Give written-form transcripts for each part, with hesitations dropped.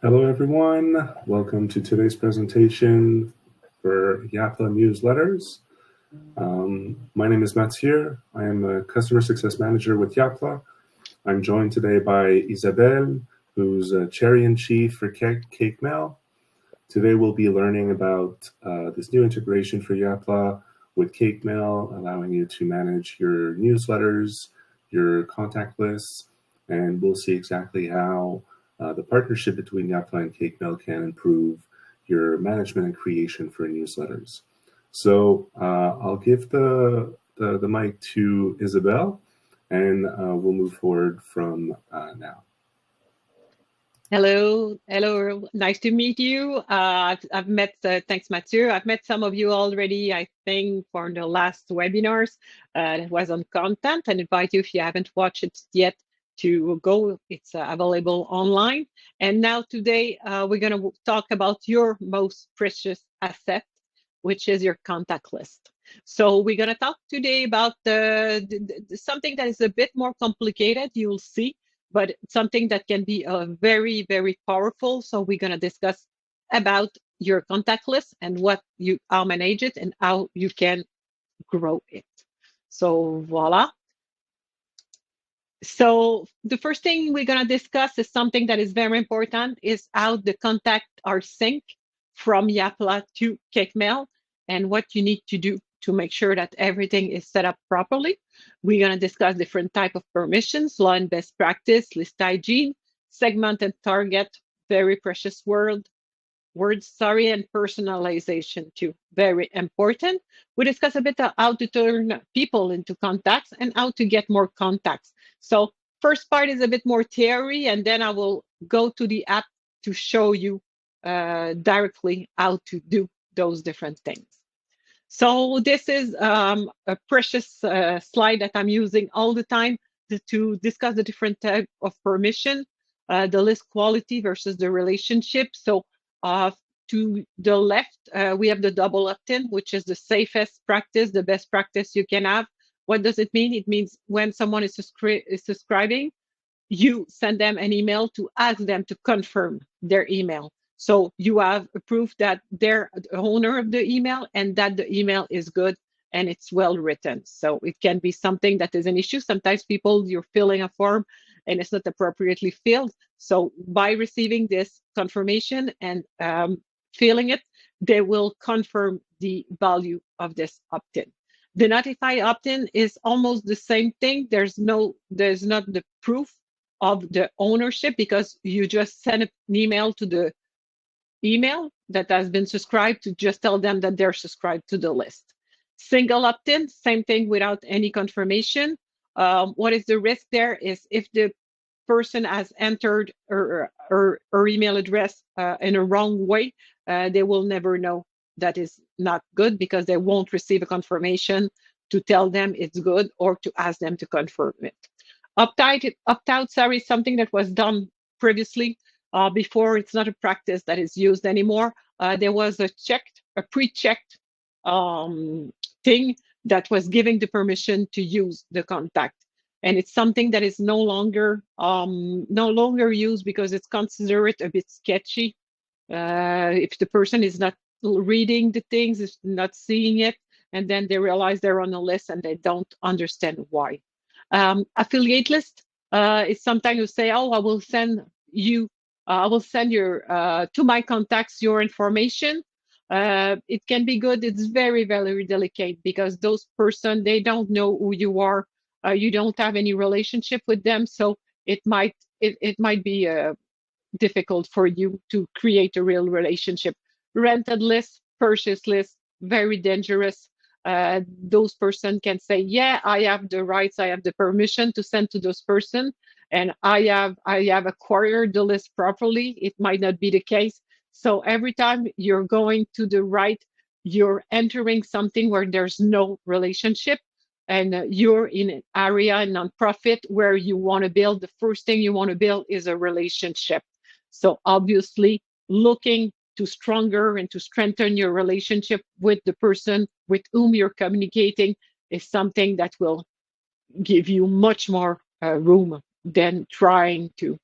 Hello, everyone. Welcome to today's presentation for Yapla Newsletters. My name is Mathieu. I am a Customer Success Manager with Yapla. I'm joined today by Isabelle, who's a Cherry-in-Chief for Cake Mail. Today we'll be learning about this new integration for Yapla with Cake Mail, allowing you to manage your newsletters, your contact lists, and we'll see exactly how the partnership between Yapla and Cake Mail can improve your management and creation for newsletters. So I'll give the mic to Isabelle, and we'll move forward from now. Hello, nice to meet you. I've met, thanks Mathieu, I've met some of you already, I think, for the last webinars. It was on content, and invite you, if you haven't watched it yet, to go. It's available online. And now today, we're going to talk about your most precious asset, which is your contact list. So we're going to talk today about something that is a bit more complicated, you'll see, but something that can be very, very powerful. So we're going to discuss about your contact list and how manage it and how you can grow it. So voila. So the first thing we're going to discuss is something that is very important, is how the contact are synced from Yapla to Cake Mail and what you need to do to make sure that everything is set up properly. We're going to discuss different type of permissions, law and best practice, list hygiene, segment and target, very precious words, and personalization too, very important. We discuss a bit of how to turn people into contacts and how to get more contacts. So first part is a bit more theory, and then I will go to the app to show you directly how to do those different things. So this is a precious slide that I'm using all the time to discuss the different type of permission, the list quality versus the relationship. So to the left, we have the double opt-in, which is the safest practice, the best practice you can have. What does it mean? It means when someone is subscribing, you send them an email to ask them to confirm their email. So you have a proof that they're the owner of the email and that the email is good and it's well written. So it can be something that is an issue. Sometimes you're filling a form and it's not appropriately filled. So by receiving this confirmation and filling it, they will confirm the value of this opt-in. The notify opt-in is almost the same thing. There's not the proof of the ownership because you just send an email to the email that has been subscribed to just tell them that they're subscribed to the list. Single opt-in, same thing without any confirmation. What is the risk there is if the person has entered her email address in a wrong way, they will never know that is not good because they won't receive a confirmation to tell them it's good or to ask them to confirm it. Opt-out, sorry, something that was done previously. Before, it's not a practice that is used anymore. There was a pre-checked thing that was giving the permission to use the contact, and it's something that is no longer used because it's considered a bit sketchy. If the person is not reading the things, is not seeing it, and then they realize they're on a list and they don't understand why. Affiliate list is sometimes you say, oh, I will send your to my contacts your information. It can be good. It's very, very delicate because those person, they don't know who you are. You don't have any relationship with them, so it might be difficult for you to create a real relationship. Rented list, purchase list, very dangerous. Those person can say, yeah, I have the rights, I have the permission to send to those person, and I have acquired the list properly. It might not be the case. So every time you're going to the right, you're entering something where there's no relationship, and you're in an area, a nonprofit, where you want to build. The first thing you want to build is a relationship. So obviously, looking to stronger and to strengthen your relationship with the person with whom you're communicating is something that will give you much more room than trying to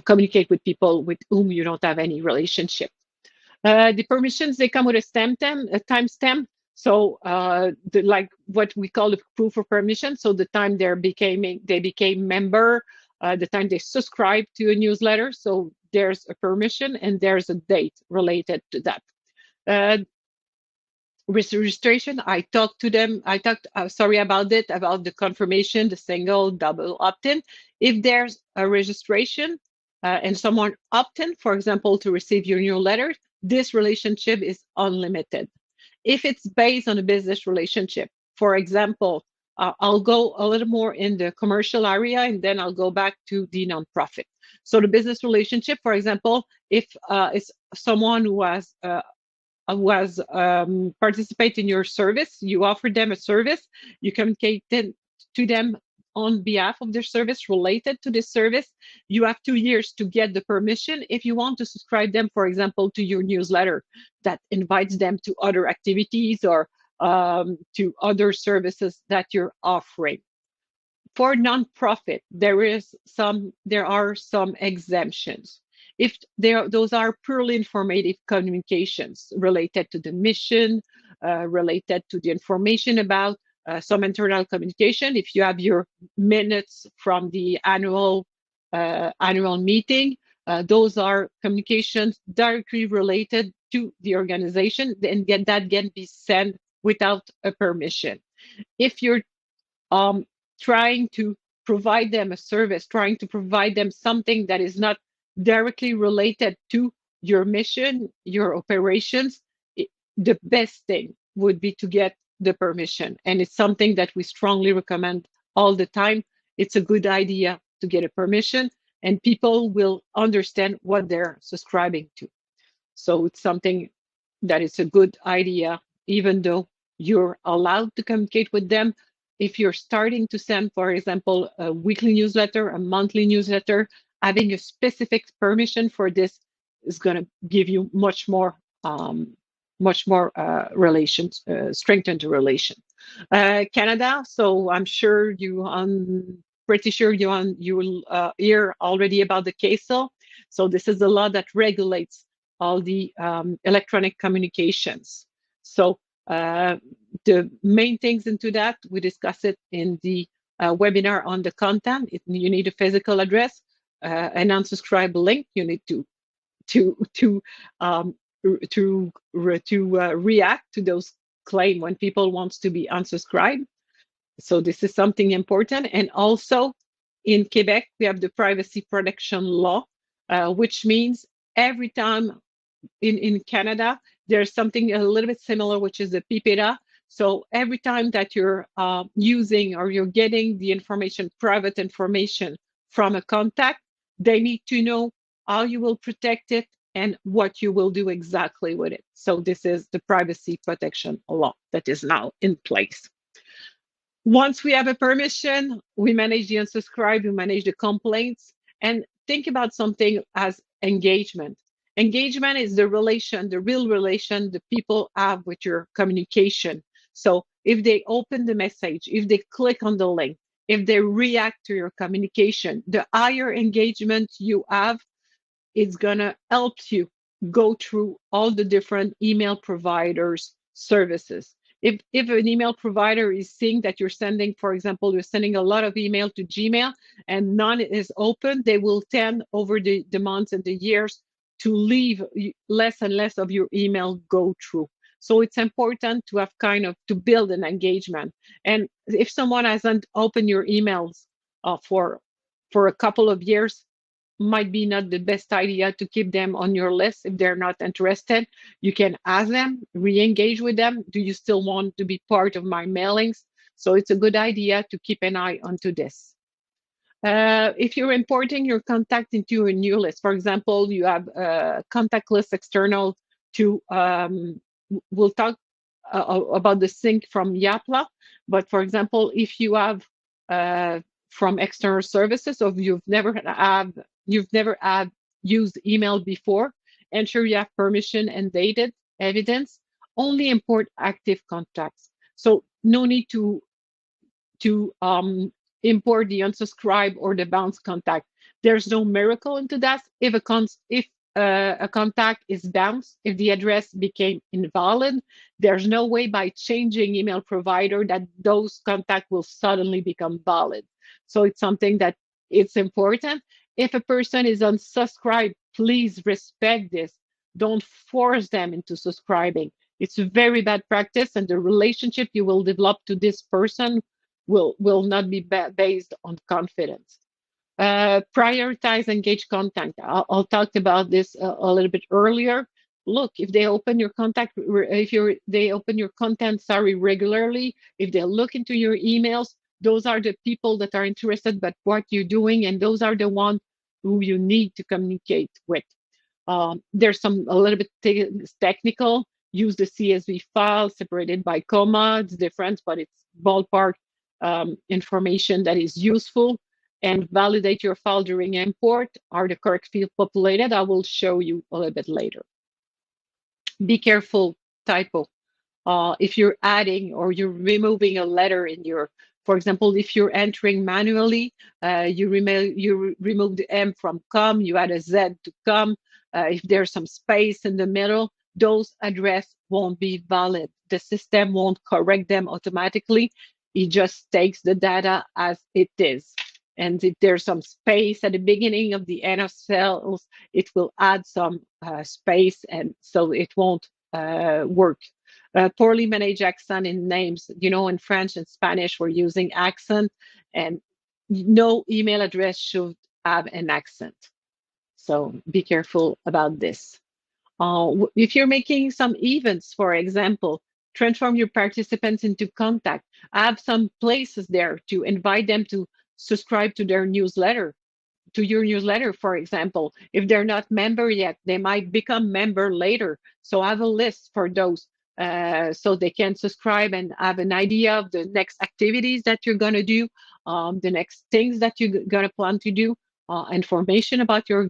communicate with people with whom you don't have any relationship. The permissions, they come with a timestamp. So like what we call the proof of permission. So the time they became member, the time they subscribe to a newsletter. So there's a permission and there's a date related to that. Registration, I talked to them. I talked, sorry about it, about the confirmation, the single, double opt-in. If there's a registration and someone opt-in, for example, to receive your newsletter, this relationship is unlimited. If it's based on a business relationship, for example, I'll go a little more in the commercial area and then I'll go back to the nonprofit. So the business relationship, for example, if it's someone who has participate in your service, you offer them a service, you communicate to them on behalf of their service related to this service, you have 2 years to get the permission if you want to subscribe them, for example, to your newsletter that invites them to other activities or to other services that you're offering. For nonprofit, there are some exemptions. If those are purely informative communications related to the mission, related to the information about some internal communication. If you have your minutes from the annual meeting, those are communications directly related to the organization, and that can be sent without a permission. If you're trying to provide them a service, trying to provide them something that is not directly related to your mission, your operations, the best thing would be to get the permission. And it's something that we strongly recommend all the time. It's a good idea to get a permission, and people will understand what they're subscribing to. So it's something that is a good idea, even though you're allowed to communicate with them. If you're starting to send, for example, a weekly newsletter, a monthly newsletter, having a specific permission for this is going to give you much more relations, strengthened relation. Canada, so I'm sure pretty sure you will hear already about the case law. So this is the law that regulates all the electronic communications. So the main things into that, we discuss it in the webinar on the content. You need a physical address, an unsubscribe link. You need to react to those claims when people want to be unsubscribed. So this is something important. And also in Quebec, we have the privacy protection law, which means every time in Canada, there's something a little bit similar, which is the PIPEDA. So every time that you're using or you're getting the information, private information from a contact, they need to know how you will protect it and what you will do exactly with it. So this is the privacy protection law that is now in place. Once we have a permission, we manage the unsubscribe, we manage the complaints, and think about something as engagement. Engagement is the relation, the real relation the people have with your communication. So if they open the message, if they click on the link, if they react to your communication, the higher engagement you have, it's gonna help you go through all the different email providers' services. If an email provider is seeing that you're sending, for example, you're sending a lot of email to Gmail and none is open, they will tend over the months and the years to leave less and less of your email go through. So it's important to have to build an engagement. And if someone hasn't opened your emails for a couple of years, might be not the best idea to keep them on your list if they're not interested. You can ask them, re-engage with them. Do you still want to be part of my mailings? So it's a good idea to keep an eye onto this. If you're importing your contact into a new list, for example, you have a contact list external to, we'll talk about the sync from Yapla, but for example, if you have from external services, or you've never had used email before, ensure you have permission and dated evidence. Only import active contacts. So no need to import the unsubscribe or the bounce contact. There's no miracle into that. If a contact is bounced, if the address became invalid, there's no way by changing email provider that those contacts will suddenly become valid. So it's something that it's important. If a person is unsubscribed, please respect this. Don't force them into subscribing. It's a very bad practice, and the relationship you will develop to this person will not be based on confidence. Prioritize engaged content. I'll talk about this a little bit earlier. Look, if they open your contact, if they open your content, sorry, regularly, if they look into your emails, those are the people that are interested about what you're doing, and those are the ones who you need to communicate with. There's some a little bit technical. Use the CSV file separated by comma. It's different, but it's ballpark information that is useful. And validate your file during import. Are the correct field populated? I will show you a little bit later. Be careful, typo. If you're adding or you're removing a letter in your, for example, if you're entering manually, you remove the M from com, you add a Z to com. If there's some space in the middle, those address won't be valid. The system won't correct them automatically. It just takes the data as it is. And if there's some space at the beginning of the end of cells, it will add some space, and so it won't work. Poorly managed accent in names. You know, in French and Spanish, we're using accent, and no email address should have an accent. So be careful about this. If you're making some events, for example, transform your participants into contact. Have some places there to invite them to subscribe to their newsletter, to your newsletter, for example. If they're not member yet, they might become member later. So have a list for those so they can subscribe and have an idea of the next activities that you're going to do, the next things that you're going to plan to do, information about your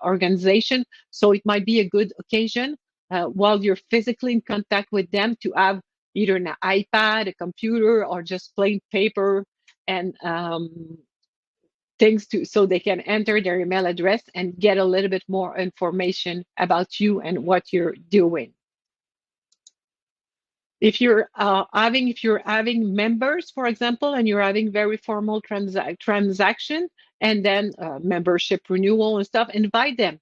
organization. So it might be a good occasion while you're physically in contact with them to have either an iPad, a computer, or just plain paper and things so they can enter their email address and get a little bit more information about you and what you're doing. If you're having members, for example, and you're having very formal transaction and then membership renewal and stuff, invite them.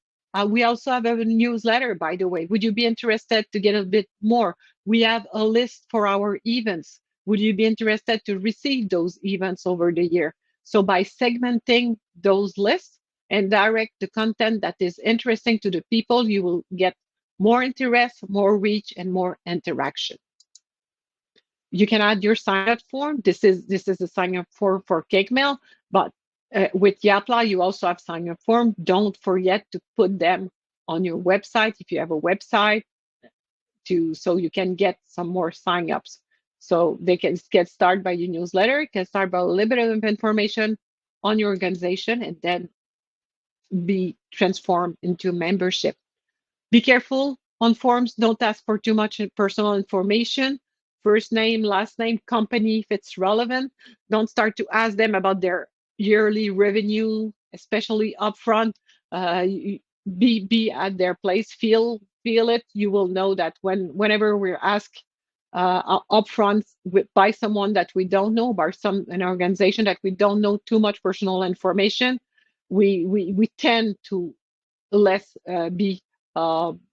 We also have a newsletter, by the way. Would you be interested to get a bit more? We have a list for our events. Would you be interested to receive those events over the year? So by segmenting those lists and direct the content that is interesting to the people, you will get more interest, more reach, and more interaction. You can add your sign-up form. This is a sign-up form for CakeMail, but with Yapla, you also have sign-up form. Don't forget to put them on your website if you have a website, so you can get some more sign-ups. So they can get started by your newsletter, can start by a little bit of information on your organization, and then be transformed into membership. Be careful on forms. Don't ask for too much personal information. First name, last name, company, if it's relevant. Don't start to ask them about their yearly revenue, especially upfront. Be at their place, feel it. You will know that whenever we're asked upfront by someone that we don't know, by an organization that we don't know too much personal information, we tend to less be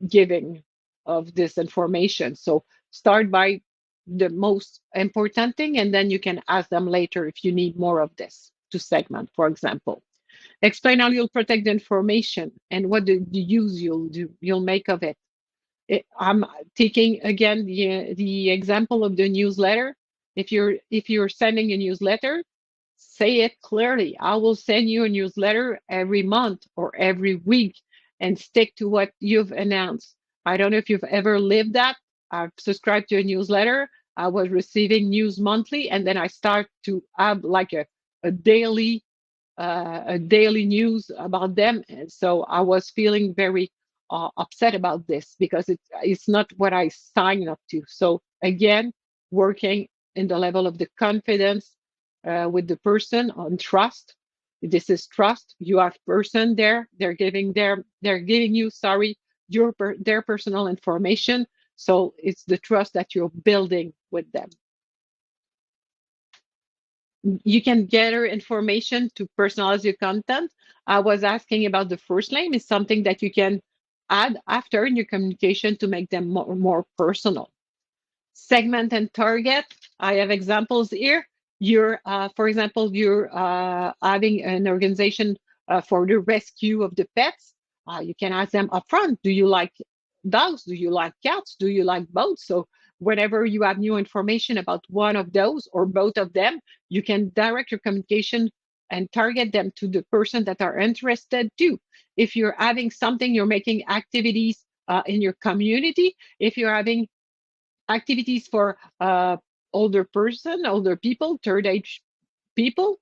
giving of this information. So start by the most important thing, and then you can ask them later if you need more of this to segment, for example. Explain how you'll protect the information and what the use you'll make of it. I'm taking again the example of the newsletter. If you're sending a newsletter, say it clearly. I will send you a newsletter every month or every week, and stick to what you've announced. I don't know if you've ever lived that. I've subscribed to a newsletter. I was receiving news monthly, and then I start to have like a daily news about them. And so I was feeling very upset about this because it's not what I signed up to. So again, working in the level of the confidence with the person on trust. This is trust. You have person there. They're giving you, their personal information. So it's the trust that you're building with them. You can gather information to personalize your content. I was asking about the first name is something that you can add after in your communication to make them more personal. Segment and target. I have examples here. For example, you're having an organization for the rescue of the pets. You can ask them upfront, do you like dogs? Do you like cats? Do you like both? So whenever you have new information about one of those or both of them, you can direct your communication and target them to the person that are interested too. If you're having something, you're making activities in your community, if you're having activities for older people, third age people,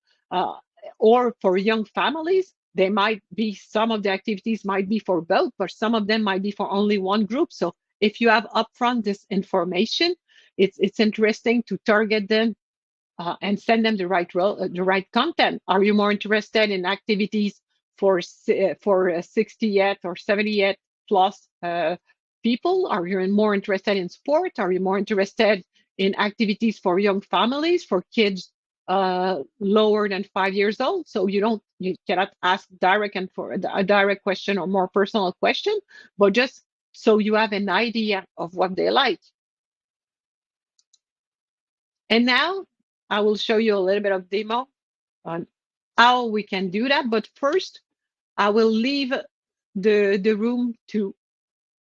or for young families, they might be, some of the activities might be for both, but some of them might be for only one group. So if you have upfront this information, it's interesting to target them and send them the right content. Are you more interested in activities for 68 or 78 plus people? Are you more interested in sport? Are you more interested in activities for young families, for kids lower than 5 years old? So you cannot ask a direct question or more personal question, but just so you have an idea of what they like. And now I will show you a little bit of demo on how we can do that. But first, I will leave the room to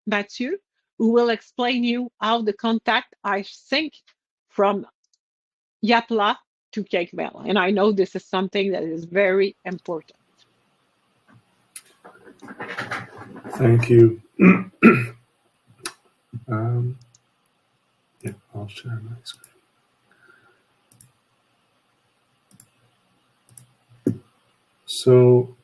Mathieu, who will explain you how the contact I sync from Yapla to CakeMail. And I know this is something that is very important. Thank you. Yeah, I'll share my screen. So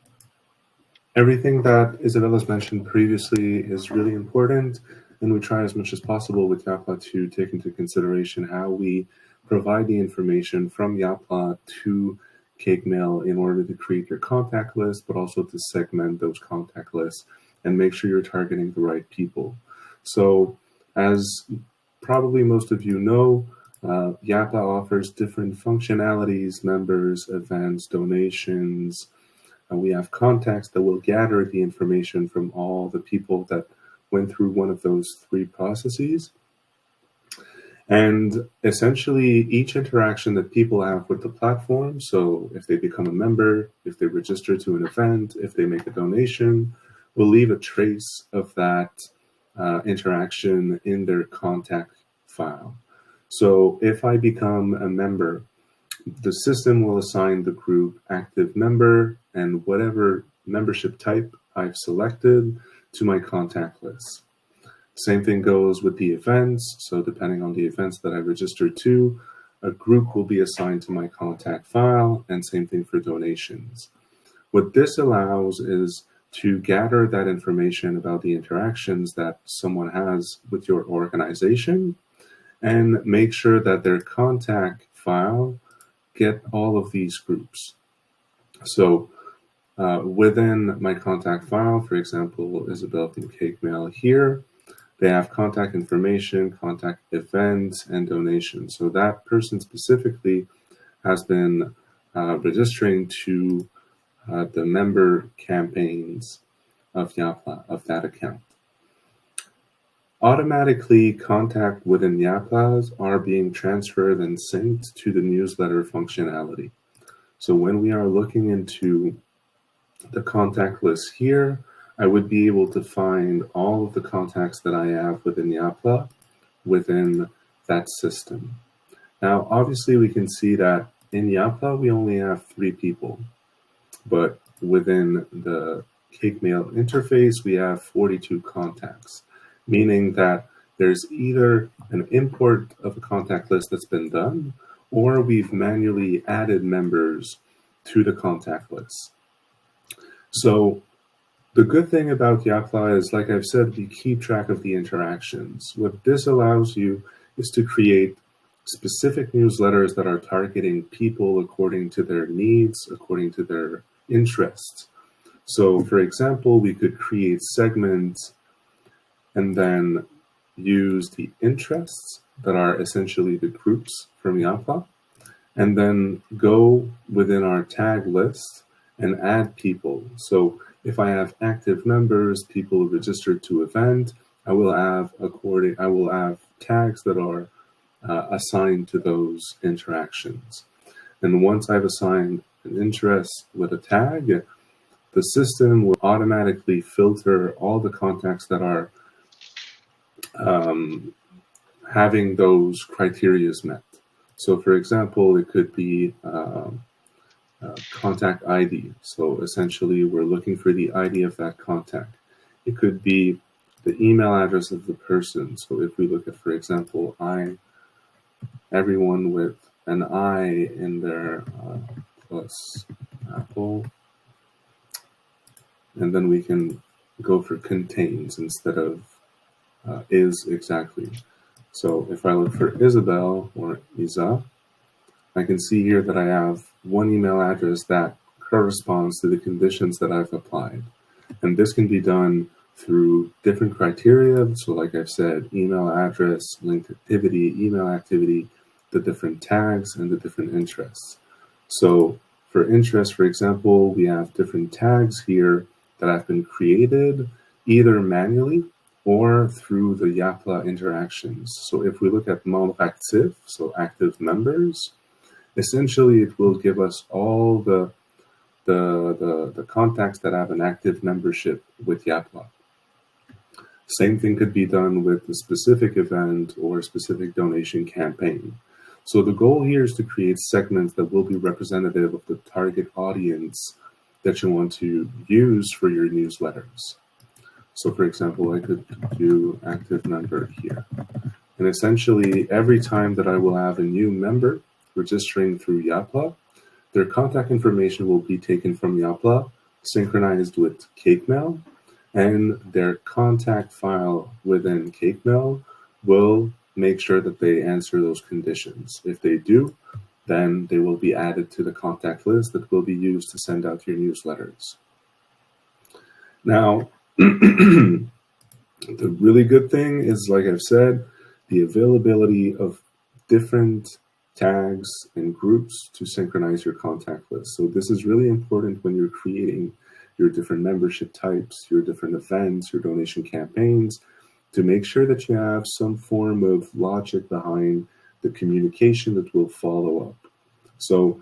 everything that Isabella's mentioned previously is really important, and we try as much as possible with Yapla to take into consideration how we provide the information from Yapla to CakeMail in order to create your contact list, but also to segment those contact lists and make sure you're targeting the right people. So as probably most of you know, Yapla offers different functionalities, members, events, donations. We have contacts that will gather the information from all the people that went through one of those three processes. And essentially, each interaction that people have with the platform, so if they become a member, if they register to an event, if they make a donation, will leave a trace of that interaction in their contact file. So if I become a member, the system will assign the group active member and whatever membership type I've selected to my contact list. Same thing goes with the events. So depending on the events that I registered to, a group will be assigned to my contact file, and same thing for donations. What this allows is to gather that information about the interactions that someone has with your organization and make sure that their contact file get all of these groups. So within my contact file, for example, Isabel from CakeMail here, they have contact information, contact events, and donations. So that person specifically has been registering to the member campaigns of Yapla, of that account. Automatically, contact within Yaplas are being transferred and synced to the newsletter functionality. So when we are looking into the contact list here, I would be able to find all of the contacts that I have within Yapla within that system. Now, obviously, we can see that in Yapla, we only have 3 people, but within the CakeMail interface, we have 42 contacts, meaning that there's either an import of a contact list that's been done, or we've manually added members to the contact list. So the good thing about Yapla is, like I've said, we keep track of the interactions. What this allows you is to create specific newsletters that are targeting people according to their needs, according to their interests. So for example, we could create segments and then use the interests that are essentially the groups from Yapla, and then go within our tag list and add people. So if I have active members, people registered to event, I will have tags that are assigned to those interactions. And once I've assigned an interest with a tag, the system will automatically filter all the contacts that are having those criteria met. So for example, it could be contact ID. So essentially, we're looking for the ID of that contact. It could be the email address of the person. So if we look at, for example, everyone with an I in their plus Apple, and then we can go for contains instead of is exactly. So if I look for Isabel or Isa, I can see here that I have one email address that corresponds to the conditions that I've applied. And this can be done through different criteria. So like I've said, email address, linked activity, email activity, the different tags, and the different interests. So for interest, for example, we have different tags here that have been created either manually or through the Yapla interactions. So if we look at membre actif, so active members, essentially it will give us all the contacts that have an active membership with Yapla. Same thing could be done with a specific event or a specific donation campaign. So the goal here is to create segments that will be representative of the target audience that you want to use for your newsletters. So for example, I could do active member here. And essentially, every time that I will have a new member registering through Yapla, their contact information will be taken from Yapla, synchronized with CakeMail, and their contact file within CakeMail will make sure that they answer those conditions. If they do, then they will be added to the contact list that will be used to send out your newsletters. Now, the really good thing is, like I've said, the availability of different tags and groups to synchronize your contact list. So this is really important when you're creating your different membership types, your different events, your donation campaigns, to make sure that you have some form of logic behind the communication that will follow up. So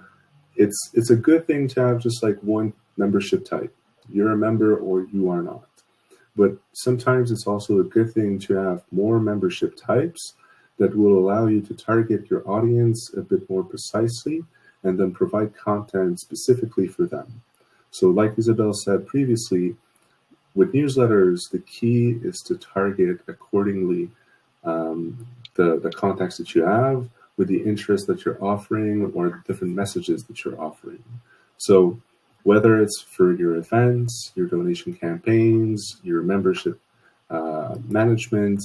it's a good thing to have just like one membership type. You're a member or you are not. But sometimes it's also a good thing to have more membership types that will allow you to target your audience a bit more precisely and then provide content specifically for them. So like Isabel said previously, with newsletters, the key is to target accordingly the contacts that you have with the interest that you're offering or the different messages that you're offering. So whether it's for your events, your donation campaigns, your membership management,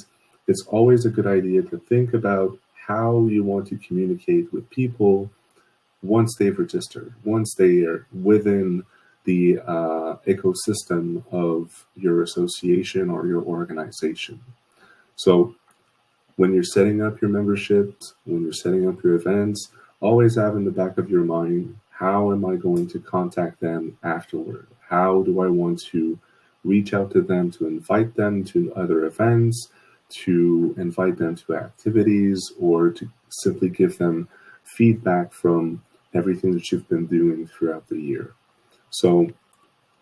it's always a good idea to think about how you want to communicate with people once they've registered, once they are within the ecosystem of your association or your organization. So when you're setting up your memberships, when you're setting up your events, always have in the back of your mind, how am I going to contact them afterward? How do I want to reach out to them, to invite them to other events, to invite them to activities, or to simply give them feedback from everything that you've been doing throughout the year? So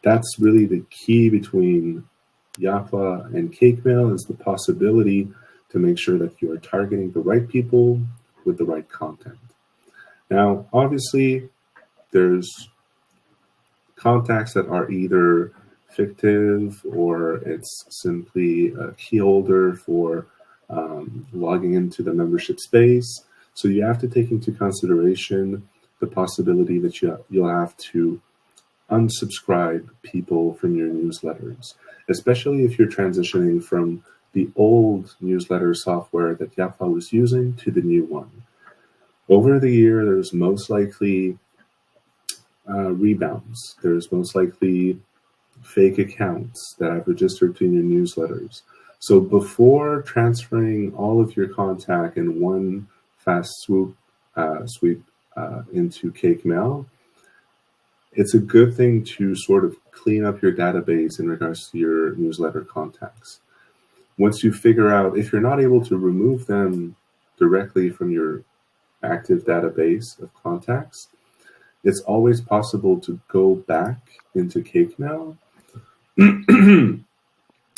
that's really the key between Yapla and CakeMail, is the possibility to make sure that you are targeting the right people with the right content. Now, obviously, there's contacts that are either fictive or it's simply a key holder for logging into the membership space. So you have to take into consideration the possibility that you'll have to unsubscribe people from your newsletters, especially if you're transitioning from the old newsletter software that Yapla was using to the new one. Over the year, there's most likely rebounds. There's most likely fake accounts that have registered to your newsletters. So before transferring all of your contact in one fast sweep into Cake Mail, it's a good thing to sort of clean up your database in regards to your newsletter contacts. Once you figure out, if you're not able to remove them directly from your active database of contacts, it's always possible to go back into Cake Mail and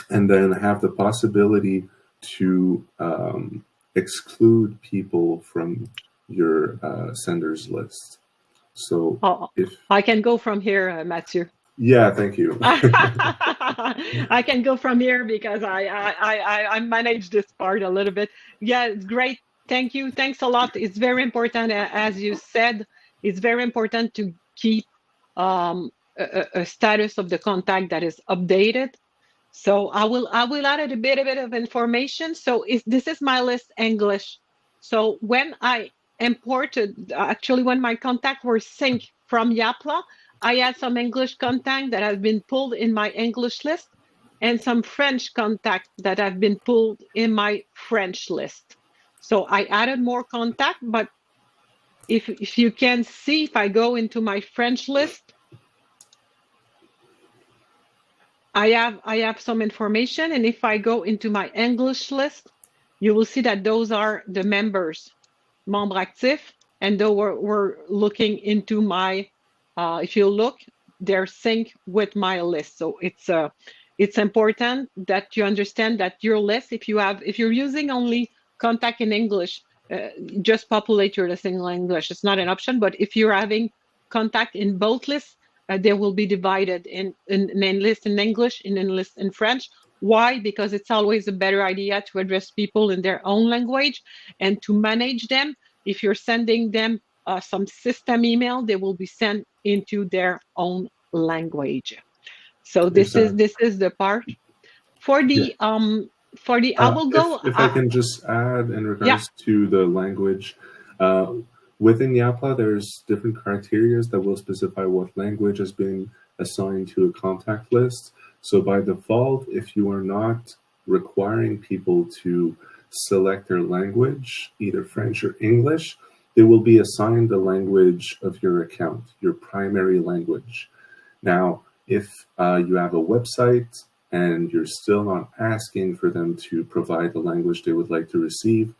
then have the possibility to exclude people from your senders list. So if I can go from here, Mathieu. Yeah, thank you. I can go from here because I manage this part a little bit. Yeah, it's great. Thank you. Thanks a lot. It's very important, as you said, it's very important to keep a status of the contact that is updated. So I will add a bit of information. So this is my list English. So when I imported, actually when my contact were synced from Yapla, I had some English contact that have been pulled in my English list and some French contact that have been pulled in my French list. So I added more contact, but if you can see, if I go into my French list, I have some information, and if I go into my English list, you will see that those are the members, membres actifs, and though we're looking into my, if you look, they're synced with my list. So it's important that you understand that your list, if you're using only contact in English, just populate your list in English. It's not an option, but if you're having contact in both lists, they will be divided in list in English and in list in French. Why? Because it's always a better idea to address people in their own language and to manage them. If you're sending them some system email, they will be sent into their own language. So this is the part for the I will go. If I can just add in regards to the language. Within Yapla, there's different criteria that will specify what language has been assigned to a contact list. So by default, if you are not requiring people to select their language, either French or English, they will be assigned the language of your account, your primary language. Now, if you have a website and you're still not asking for them to provide the language they would like to receive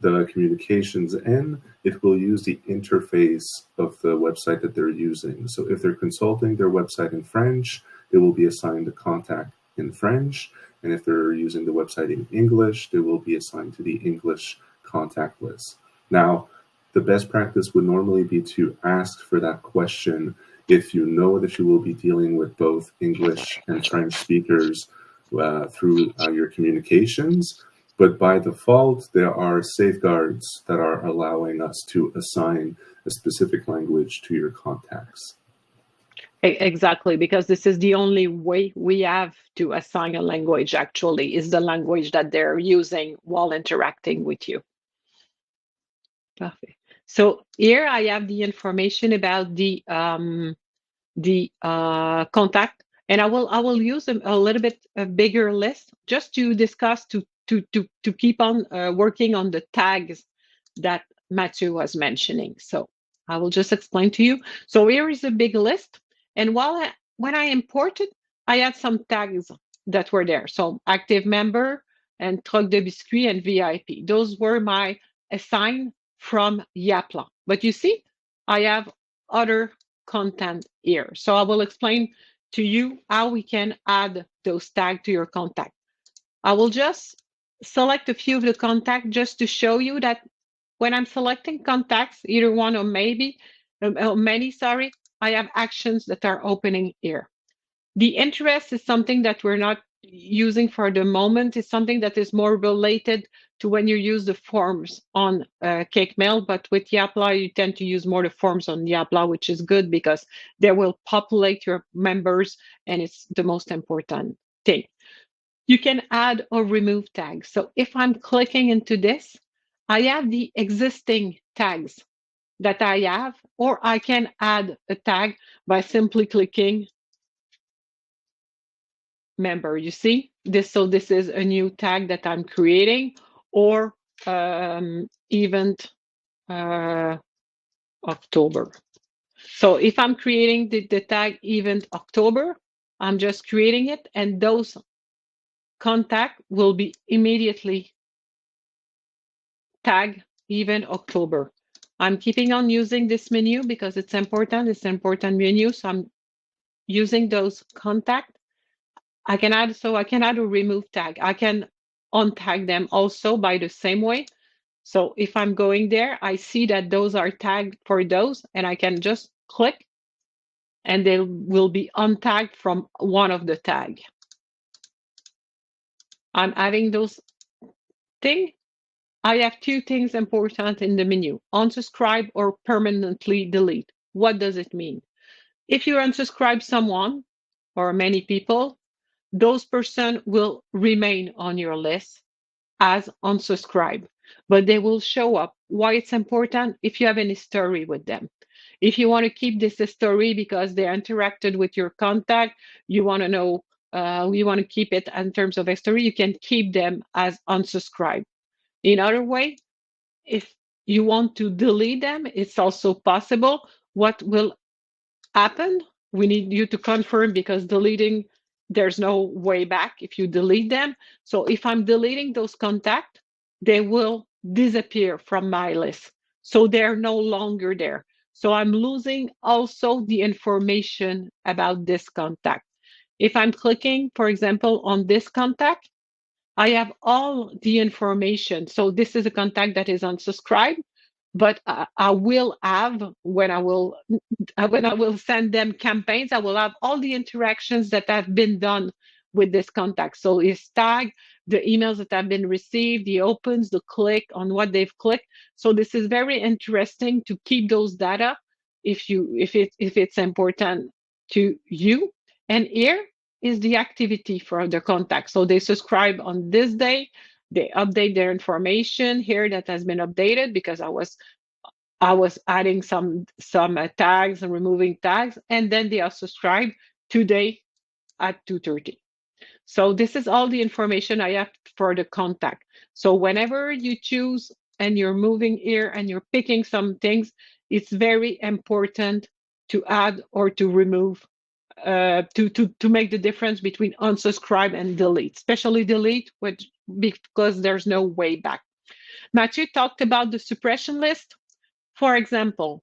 the communications in, it will use the interface of the website that they're using. So if they're consulting their website in French, they will be assigned a contact in French. And if they're using the website in English, they will be assigned to the English contact list. Now, the best practice would normally be to ask for that question if you know that you will be dealing with both English and French speakers through your communications. But by default, there are safeguards that are allowing us to assign a specific language to your contacts. Exactly, because this is the only way we have to assign a language, actually, is the language that they're using while interacting with you. Perfect. So here I have the information about the contact, and I will use a little bit a bigger list just to discuss to keep on working on the tags that Mathieu was mentioning. So I will just explain to you. So here is a big list, and when I imported, I had some tags that were there. So active member and Troc de Biscuit and VIP. Those were my assigned from Yapla. But you see, I have other content here. So I will explain to you how we can add those tags to your contact. I will just select a few of the contacts just to show you that when I'm selecting contacts, either one or maybe many, sorry, I have actions that are opening here. The interest is something that we're not using for the moment. It's something that is more related to when you use the forms on Cake Mail, but with Yapla, you tend to use more the forms on Yapla, which is good because they will populate your members, and it's the most important thing. You can add or remove tags. So if I'm clicking into this, I have the existing tags that I have, or I can add a tag by simply clicking member. You see this? So this is a new tag that I'm creating, or event October. So if I'm creating the tag event October, I'm just creating it, and those contact will be immediately tagged event October. I'm keeping on using this menu because it's important. It's an important menu. So I'm using those contact. I can add a remove tag. I can untag them also by the same way. So if I'm going there, I see that those are tagged for those, and I can just click and they will be untagged from one of the tag. I'm adding those things. I have two things important in the menu: unsubscribe or permanently delete. What does it mean? If you unsubscribe someone or many people, those person will remain on your list as unsubscribe, but they will show up. Why it's important? If you have any story with them. If you want to keep this a story because they interacted with your contact, you want to know, you want to keep it in terms of a story, you can keep them as unsubscribe. In other way, if you want to delete them, it's also possible. What will happen? We need you to confirm, because deleting, there's no way back if you delete them. So if I'm deleting those contacts, they will disappear from my list. So they're no longer there. So I'm losing also the information about this contact. If I'm clicking, for example, on this contact, I have all the information. So this is a contact that is unsubscribed, but I will have, when I will send them campaigns, I will have all the interactions that have been done with this contact. So it's tagged, the emails that have been received, the opens, the click on what they've clicked. So this is very interesting to keep those data if it's important to you. And here is the activity for the contact. So they subscribe on this day, they update their information here that has been updated because I was adding some tags and removing tags, and then they are subscribed today at 2:30. So this is all the information I have for the contact. So whenever you choose and you're moving here and you're picking some things, it's very important to add or to remove, to make the difference between unsubscribe and delete, especially delete, because there's no way back. Mathieu talked about the suppression list. For example,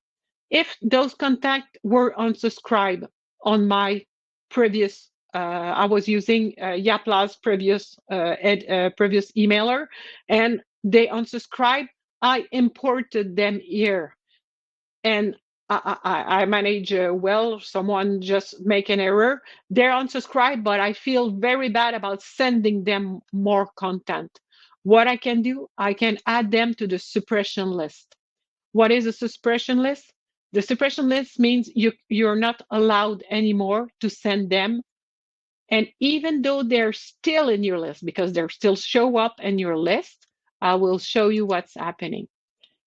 if those contacts were unsubscribed on my previous, I was using Yapla's previous emailer, and they unsubscribed, I imported them here, and I manage well. Someone just make an error, they're unsubscribed, but I feel very bad about sending them more content. What I can do, I can add them to the suppression list. What is a suppression list? The suppression list means you're not allowed anymore to send them. And even though they're still in your list, because they still show up in your list, I will show you what's happening.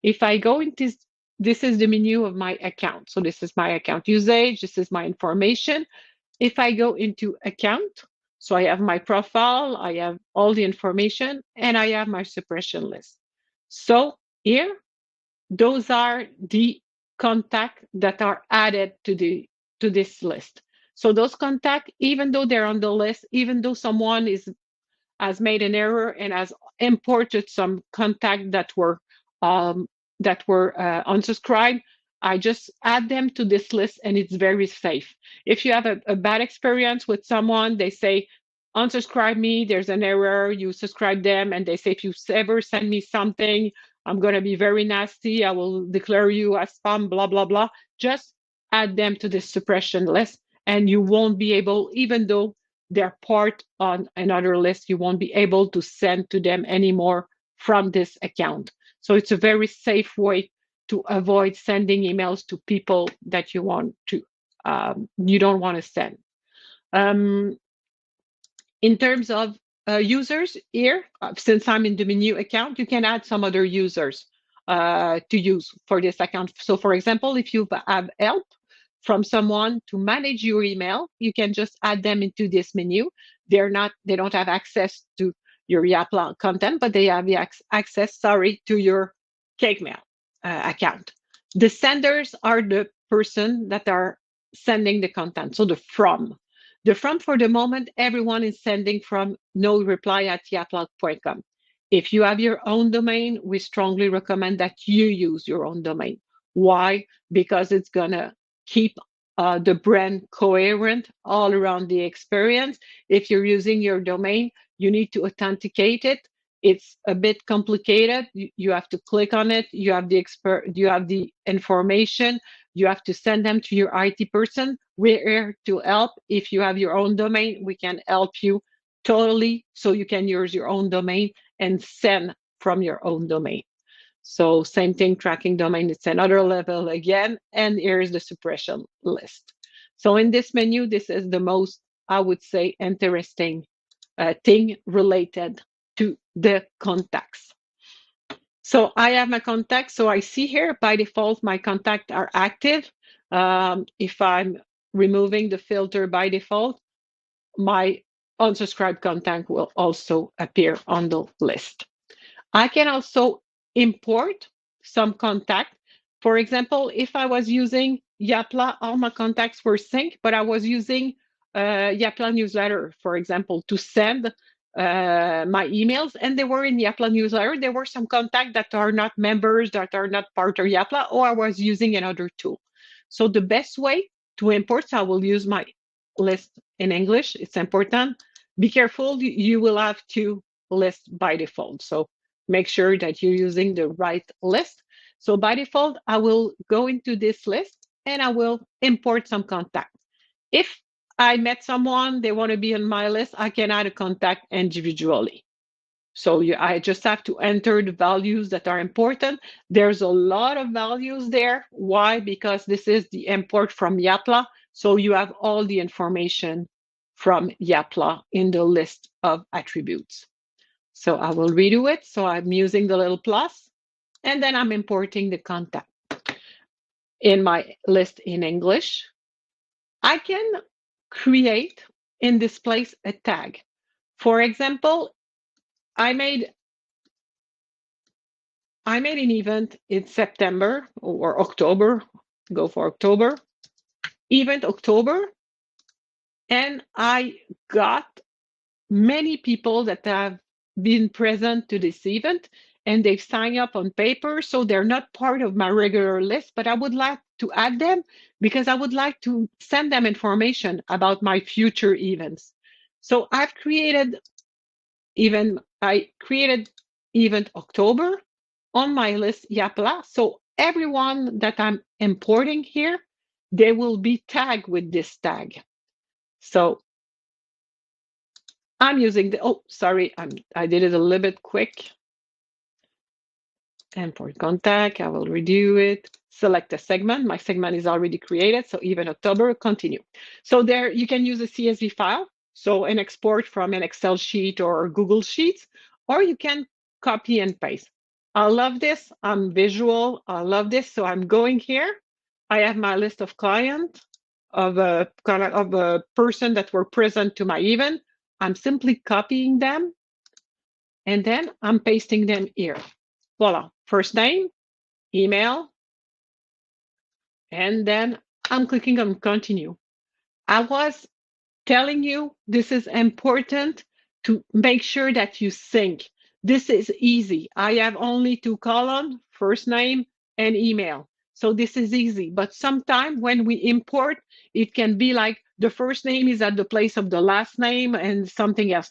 If I go into this is the menu of my account. So this is my account usage. This is my information. If I go into account, so I have my profile, I have all the information, and I have my suppression list. So here, those are the contacts that are added to this list. So those contacts, even though they're on the list, even though someone has made an error and has imported some contacts that were unsubscribed, I just add them to this list, and it's very safe. If you have a bad experience with someone, they say, unsubscribe me, there's an error, you subscribe them, and they say, if you ever send me something, I'm going to be very nasty, I will declare you as spam, blah, blah, blah. Just add them to this suppression list, and you won't be able, even though they're part on another list, you won't be able to send to them anymore from this account. So it's a very safe way to avoid sending emails to people that you don't want to send. In terms of users here, since I'm in the menu account, you can add some other users. to use for this account. So for example, if you have help from someone to manage your email, you can just add them into this menu. They don't have access to your Yapla content, but they have access, to your CakeMail account. The senders are the person that are sending the content. So the from for the moment, everyone is sending from noreply@yapla.com. If you have your own domain, we strongly recommend that you use your own domain. Why? Because it's gonna keep the brand coherent all around the experience. If you're using your domain, you need to authenticate it. It's a bit complicated. You have to click on it. You have the information. You have to send them to your IT person. We're here to help. If you have your own domain, we can help you totally, so you can use your own domain and send from your own domain. So same thing, tracking domain, it's another level again. And here's the suppression list. So in this menu, this is the most, I would say, interesting thing related to the contacts. So I have my contacts. So I see here by default, my contacts are active. If I'm removing the filter by default, my unsubscribed contact will also appear on the list. I can also import some contact. For example, if I was using Yapla, all my contacts were synced, but I was using Yapla Newsletter, for example, to send my emails, and they were in Yapla Newsletter. There were some contacts that are not members, that are not part of Yapla, or I was using another tool. So the best way to import, so I will use my list in English. It's important. Be careful, you will have to list by default. So make sure that you're using the right list. So by default, I will go into this list and I will import some contacts. If I met someone, they want to be on my list, I can add a contact individually. So I just have to enter the values that are important. There's a lot of values there. Why? Because this is the import from Yapla. So you have all the information from Yapla in the list of attributes. So I will redo it. So I'm using the little plus, and then I'm importing the contact. In my list in English, I can create in this place a tag. For example, I made an event in September or October, go for October, event October, and I got many people that have been present to this event, and they've signed up on paper, so they're not part of my regular list, but I would like to add them because I would like to send them information about my future events. So I created event October on my list Yapla. So everyone that I'm importing here, they will be tagged with this tag. So I'm using the, oh, sorry, I did it a little bit quick. Import contact, I will redo it, select a segment. My segment is already created, so even October, continue. So there you can use a CSV file, so an export from an Excel sheet or Google Sheets, or you can copy and paste. I love this, I'm visual, I love this, so I'm going here. I have my list of clients, of a person that were present to my event. I'm simply copying them, and then I'm pasting them here. Voila, first name, email, and then I'm clicking on continue. I was telling you this is important to make sure that you sync. This is easy. I have only 2 columns, first name and email. So this is easy. But sometimes when we import, it can be like the first name is at the place of the last name and something else.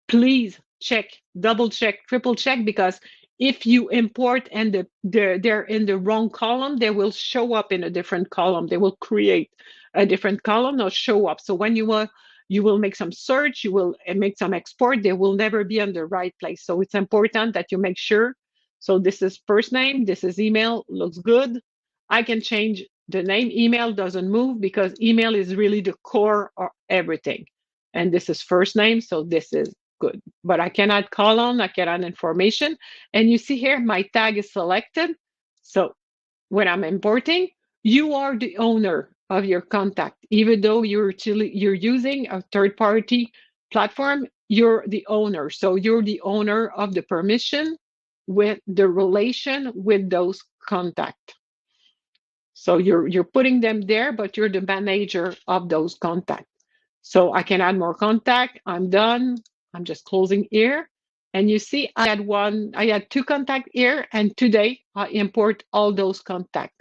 Please check, double check, triple check, because if you import and they're in the wrong column, they will show up in a different column. They will create a different column or show up. So when you will make some search, you will make some export, they will never be on the right place. So it's important that you make sure. So this is first name, this is email, looks good. I can change the name. Email doesn't move because email is really the core of everything. And this is first name, so this is good. But I can add column, I can add information. And you see here, my tag is selected. So when I'm importing, you are the owner of your contact. Even though you're using a third-party platform, you're the owner. So you're the owner of the permission with the relation with those contacts. So you're putting them there, but you're the manager of those contacts. So I can add more contact. I'm done. I'm just closing here. And you see, I had two contacts here, and today I import all those contacts.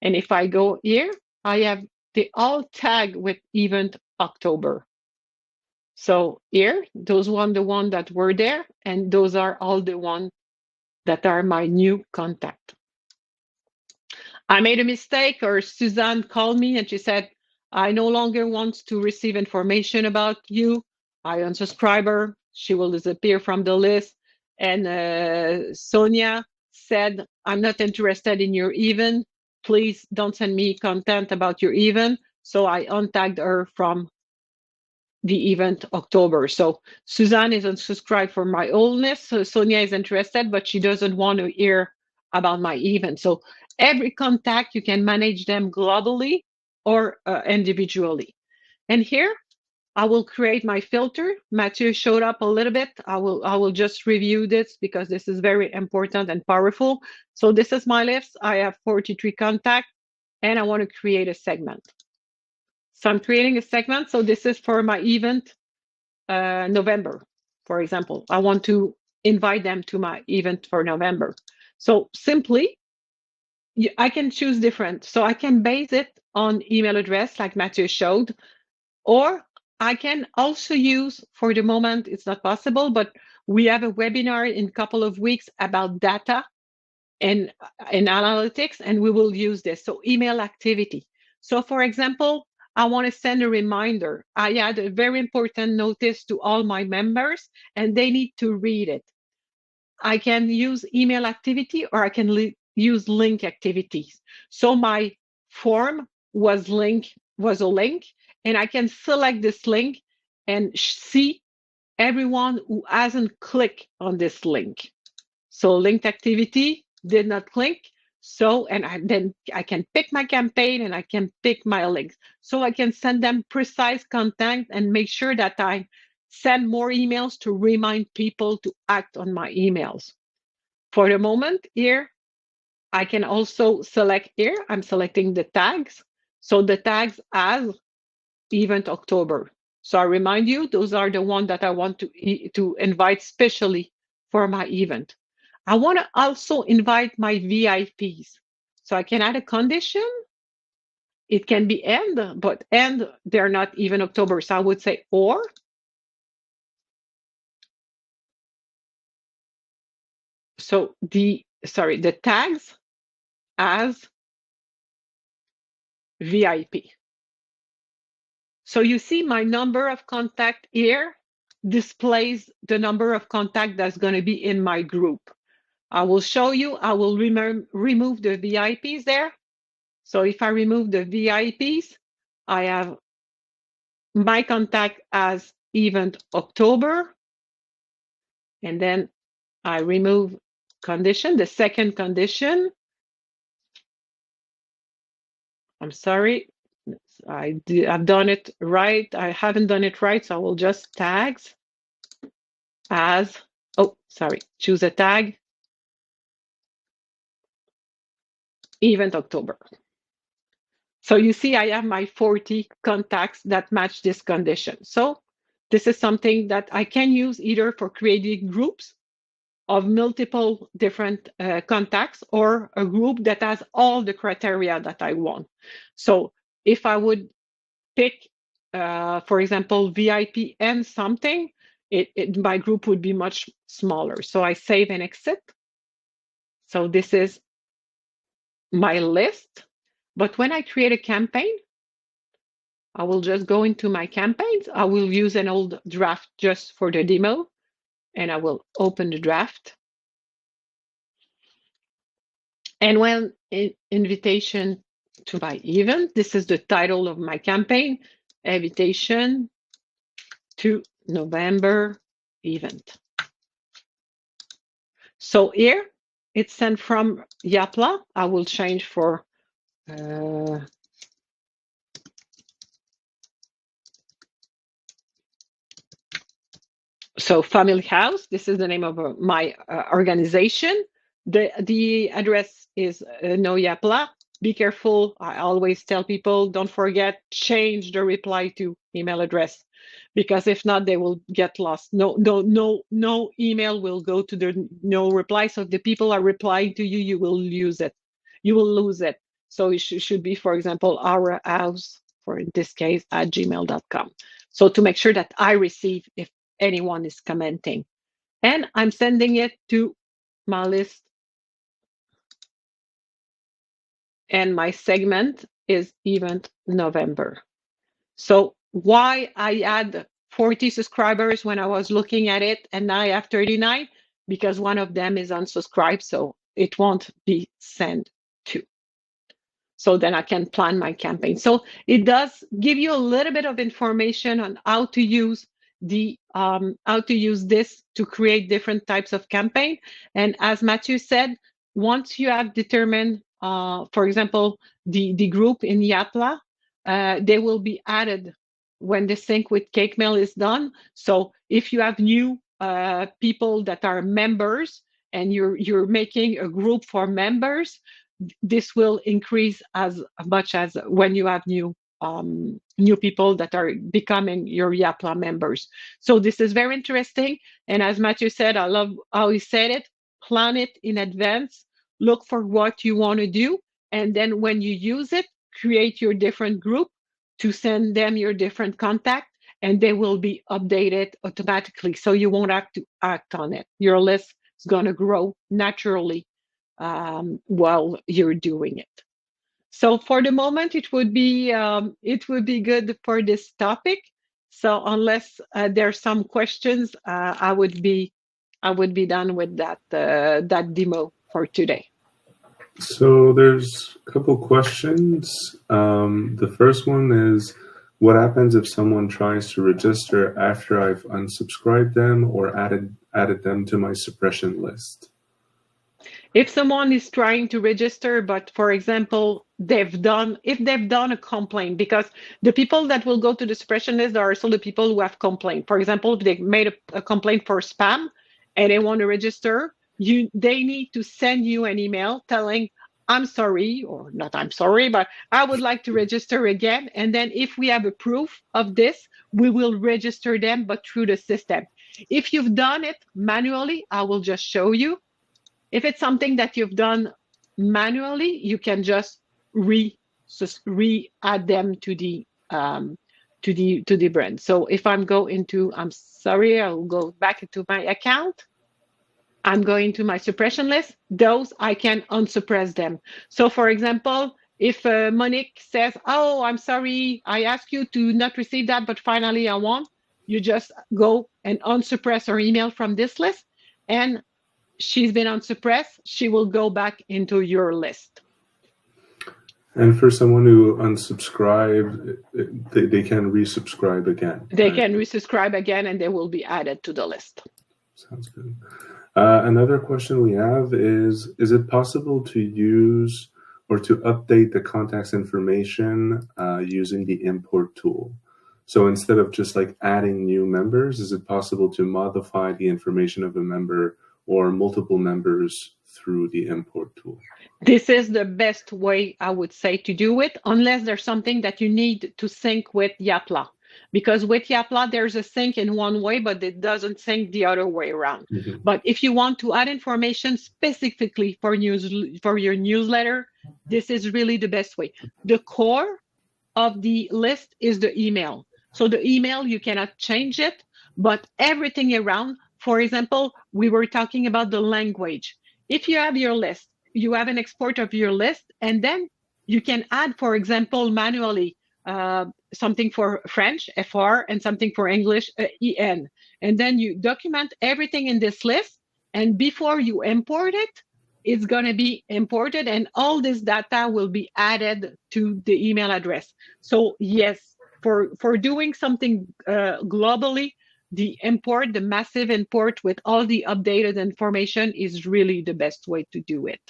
And if I go here, I have they all tag with event October. So here, those the one that were there, and those are all the ones that are my new contact. I made a mistake, or Suzanne called me and she said, I no longer want to receive information about you. I unsubscribe her. She will disappear from the list. And Sonia said, I'm not interested in your event. Please don't send me content about your event. So I untagged her from the event October. So Suzanne is unsubscribed for my old list. So Sonia is interested, but she doesn't want to hear about my event. So every contact, you can manage them globally or individually. And here, I will create my filter. Mathieu showed up a little bit. I will just review this because this is very important and powerful. So this is my list. I have 43 contacts, and I want to create a segment. So I'm creating a segment. So this is for my event November, for example. I want to invite them to my event for November. So simply, I can choose different. So I can base it on email address like Mathieu showed, or I can also use, for the moment, it's not possible, but we have a webinar in a couple of weeks about data and analytics, and we will use this. So email activity. So for example, I want to send a reminder. I had a very important notice to all my members, and they need to read it. I can use email activity, or I can use link activities. So my form was a link, and I can select this link and see everyone who hasn't clicked on this link. So linked activity did not click. So, and then I can pick my campaign and I can pick my links. So I can send them precise content and make sure that I send more emails to remind people to act on my emails. For the moment here, I can also select here, I'm selecting the tags. So the tags as event October. So I remind you, those are the ones that I want to invite specially for my event. I want to also invite my VIPs. So I can add a condition. It can be end, but end, they're not even October. So I would say or. So the tags as VIP. So you see my number of contact here displays the number of contact that's going to be in my group. I will show you, I will remove the VIPs there. So if I remove the VIPs, I have my contact as event October. And then I remove condition, the second condition. I'm sorry, I've done it right. I haven't done it right, so I will just tags as, choose a tag, event October. So you see, I have my 40 contacts that match this condition. So this is something that I can use either for creating groups of multiple different contacts, or a group that has all the criteria that I want. So if I would pick, for example, VIP and something, my group would be much smaller. So I save and exit. So this is my list. But when I create a campaign, I will just go into my campaigns. I will use an old draft just for the demo, and I will open the draft. And when invitation to my event, this is the title of my campaign, invitation to November event. So here, it's sent from Yapla. I will change for so Family House. This is the name of my organization. The address is no Yapla. Be careful. I always tell people, don't forget, change the reply to email address, because if not, they will get lost. No email will go to the no reply. So if the people are replying to you, you will use it. You will lose it. So it should be, for example, our house, for in this case, at gmail.com. So to make sure that I receive if anyone is commenting. And I'm sending it to my list. And my segment is event November. So why I had 40 subscribers when I was looking at it, and now I have 39? Because one of them is unsubscribed, so it won't be sent to. So then I can plan my campaign. So it does give you a little bit of information on how to use this to create different types of campaign. And as Matthew said, once you have determined, for example, the group in Yapla, they will be added when the sync with CakeMail is done. So if you have new people that are members and you're making a group for members, this will increase as much as when you have new people that are becoming your Yapla members. So this is very interesting. And as Matthew said, I love how he said it, plan it in advance, look for what you want to do. And then when you use it, create your different group to send them your different contact, and they will be updated automatically. So you won't have to act on it. Your list is going to grow naturally while you're doing it. So for the moment, it would be good for this topic. So unless there's some questions, I would be done with that demo for today. So there's a couple questions. The first one is, what happens if someone tries to register after I've unsubscribed them or added them to my suppression list? If someone is trying to register, but for example, if they've done a complaint, because the people that will go to the suppression list are also the people who have complained. For example, if they made a complaint for spam and they want to register, they need to send you an email telling, I'm sorry, or not I'm sorry, but I would like to register again. And then if we have a proof of this, we will register them, but through the system. If you've done it manually, I will just show you. If it's something that you've done manually, you can just re-add them to the brand. So if I'm I'm sorry, I'll go back into my account. I'm going to my suppression list. Those I can unsuppress them. So for example, if Monique says, oh, I'm sorry, I asked you to not receive that, but finally I want, you just go and unsuppress her email from this list, and she's been unsuppressed, she will go back into your list. And for someone who unsubscribed, they can resubscribe again. They can resubscribe again, and they will be added to the list. Sounds good. Another question we have is it possible to use or to update the contacts information using the import tool? So instead of just like adding new members, is it possible to modify the information of a member or multiple members through the import tool? This is the best way, I would say, to do it, unless there's something that you need to sync with Yapla. Because with Yapla, there's a sync in one way, but it doesn't sync the other way around. Mm-hmm. But if you want to add information specifically for your newsletter, this is really the best way. The core of the list is the email. So the email, you cannot change it, but everything around, for example, we were talking about the language. If you have your list, you have an export of your list, and then you can add, for example, manually something for French, FR, and something for English, EN. And then you document everything in this list, and before you import it, it's going to be imported, and all this data will be added to the email address. So yes, for doing something globally, the import, the massive import with all the updated information is really the best way to do it.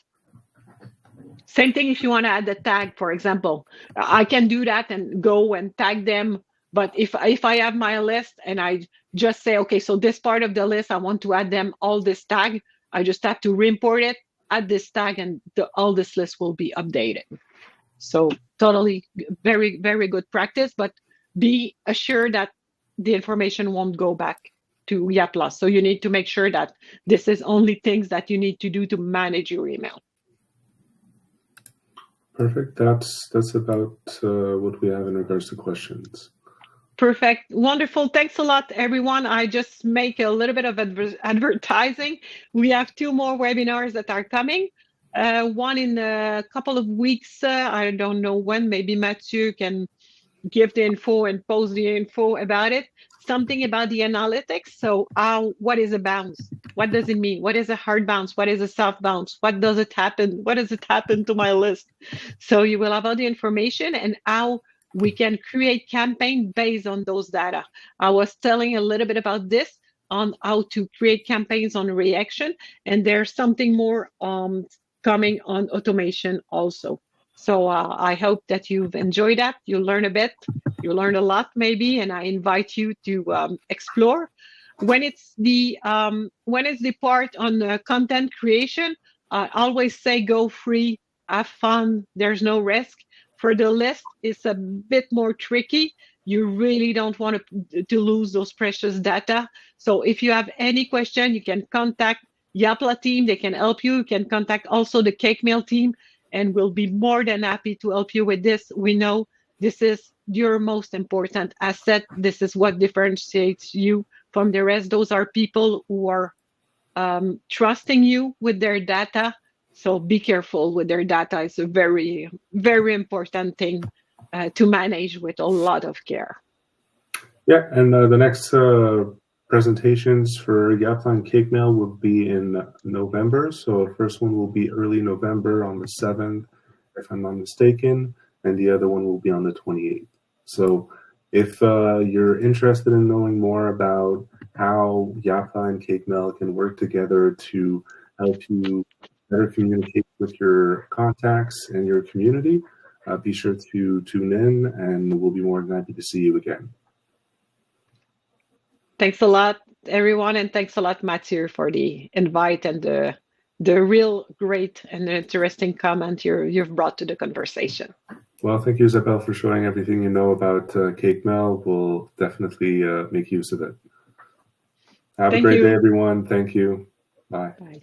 Same thing if you want to add a tag, for example. I can do that and go and tag them. But if I have my list and I just say, okay, so this part of the list, I want to add them all this tag, I just have to re-import it, add this tag, and all this list will be updated. So totally very, very good practice, but be assured that the information won't go back to Yapla. So you need to make sure that this is only things that you need to do to manage your email. Perfect. That's about what we have in regards to questions. Perfect. Wonderful. Thanks a lot, everyone. I just make a little bit of advertising. We have 2 more webinars that are coming. One in a couple of weeks. I don't know when. Maybe Mathieu can give the info and post the info about it. Something about the analytics. So what is a bounce? What does it mean? What is a hard bounce? What is a soft bounce? What does it happen? What does it happen to my list? So you will have all the information and how we can create campaign based on those data. I was telling a little bit about this on how to create campaigns on reaction, and there's something more coming on automation also. So I hope that you've enjoyed that. You learn a bit, you learn a lot maybe, and I invite you to explore. When it's the part on content creation, I always say go free, have fun. There's no risk. For the list, it's a bit more tricky. You really don't want to lose those precious data. So if you have any question, you can contact Yapla team. They can help you. You can contact also the Cake Mail team, and we'll be more than happy to help you with this. We know this is your most important asset. This is what differentiates you from the rest. Those are people who are trusting you with their data. So be careful with their data. It's a very, very important thing to manage with a lot of care. Yeah, and the next presentations for Yapla and Cake Mail will be in November. So the first one will be early November on the 7th, if I'm not mistaken, and the other one will be on the 28th. So if you're interested in knowing more about how Yapla and Cake Mail can work together to help you better communicate with your contacts and your community, be sure to tune in, and we'll be more than happy to see you again. Thanks a lot, everyone, and thanks a lot, Mathieu, for the invite and the real great and interesting comment you've brought to the conversation. Well, thank you, Isabelle, for showing everything you know about Cake Mail. We'll definitely make use of it. Have a great day, everyone. Thank you. Bye. Bye.